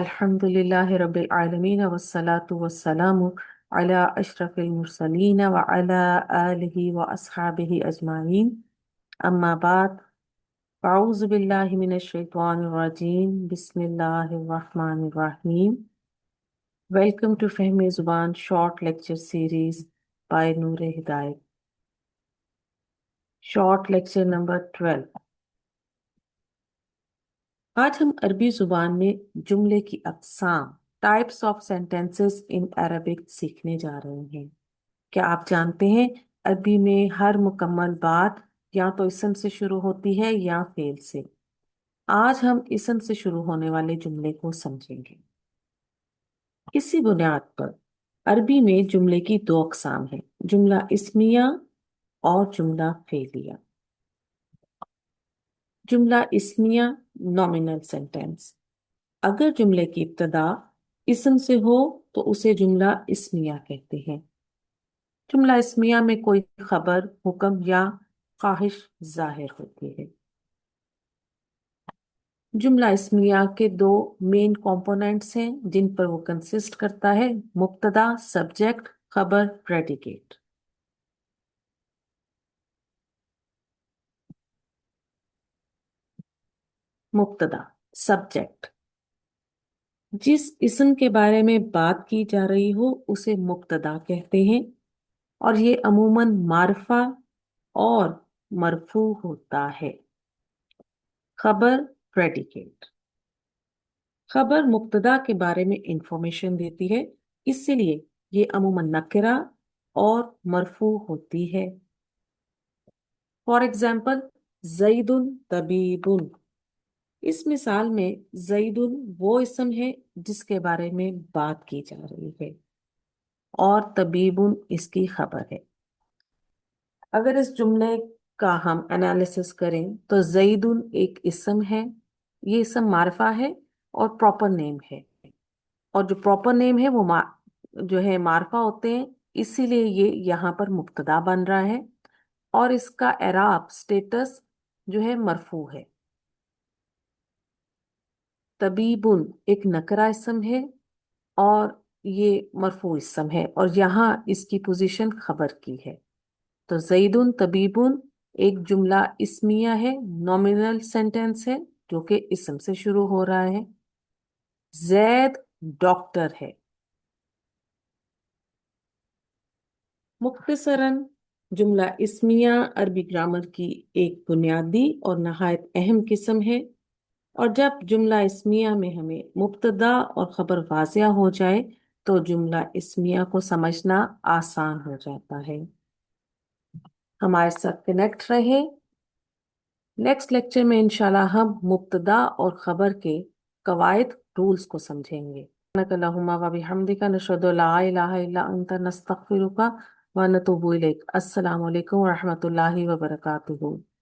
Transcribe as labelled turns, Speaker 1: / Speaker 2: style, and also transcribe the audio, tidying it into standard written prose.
Speaker 1: अल्हम्दुलिल्लाहि रब्बिल आलमीन वस्सलातु वस्सलामु अला अशरफिल मुरसलीन व अला आलिहि व अस्हाबिहि अजमाइन अम्मा बाद अऊज़ु बिल्लाहि मिनश शैतानिर रजीम बिस्मिल्लाहिर रहमानिर रहीम वेलकम टू फ़हम ज़ुबान शॉर्ट लेक्चर सीरीज बाय नूर हिदायत शॉर्ट लेक्चर नंबर 12। आज हम अरबी जुबान में जुमले की अक़साम types of sentences in Arabic सीखने जा रहे हैं। क्या आप जानते हैं अरबी में हर मुकम्मल बात या तो इसम से शुरू होती है या फेल से। आज हम इसम से शुरू होने वाले जुमले को समझेंगे। इसी बुनियाद पर अरबी में जुमले की दो अक़साम हैं, जुमला इस्मिया और जुमला फेलिया। जुमला इस्मिया नॉमिनल सेंटेंस। अगर जुमले की इब्तदा इसम से हो तो उसे जुमला इस्मिया कहते हैं। जुमला इस्मिया में कोई खबर, हुक्म या ख्वाहिश जाहिर होती है। जुमला इस्मिया के दो मेन कंपोनेंट्स हैं जिन पर वो कंसिस्ट करता है, मुब्तदा सब्जेक्ट, खबर प्रेडिकेट। मुब्तदा सब्जेक्ट। जिस इस्म के बारे में बात की जा रही हो उसे मुब्तदा कहते हैं और ये अमूमन मारफा और मरफू होता है। खबर प्रेडिकेट। खबर मुब्तदा के बारे में इंफॉर्मेशन देती है, इसलिए ये अमूमन नकिरा और मरफू होती है। फॉर एग्जाम्पल ज़ैदुन तबीबुन। इस मिसाल में ज़ैदुन वो इस्म है जिसके बारे में बात की जा रही है और तबीबुन इसकी खबर है। अगर इस जुमले का हम एनालिसिस करें तो ज़ैदुन एक इस्म है, ये इस्म मारफा है और प्रॉपर नेम है, और जो प्रॉपर नेम है वो जो है मारफा होते हैं, इसीलिए ये यहाँ पर मुब्तदा बन रहा है और इसका एराब स्टेटस जो है मरफू है। तबीबुन एक नकरा इस्म है और ये मरफू इस्म है और यहाँ इसकी पोजीशन खबर की है। तो ज़ैदुन तबीबुन एक जुमला इस्मिया है, नॉमिनल सेंटेंस है जो कि इस्म से शुरू हो रहा है। जैद डॉक्टर है। मुख्तसरन जुमला इस्मिया अरबी ग्रामर की एक बुनियादी और नहायत अहम किस्म है, और जब जुमला इस्मिया में हमें मुब्तदा और खबर वाज़िया हो जाए तो जुमला इस्मिया को समझना आसान हो जाता है। हमारे साथ कनेक्ट रहे। नेक्स्ट लेक्चर में इंशाल्लाह हम मुब्तदा और खबर के कवायद रूल्स को समझेंगे। अल्लाहुम्मा व बिहम्दिका नशहदु ला इलाहा इल्ला अंता नस्तगफिरुका व नतूबु इलैक। अस्सलामु अलैकुम व रहमतुल्लाहि व बरकातुहू।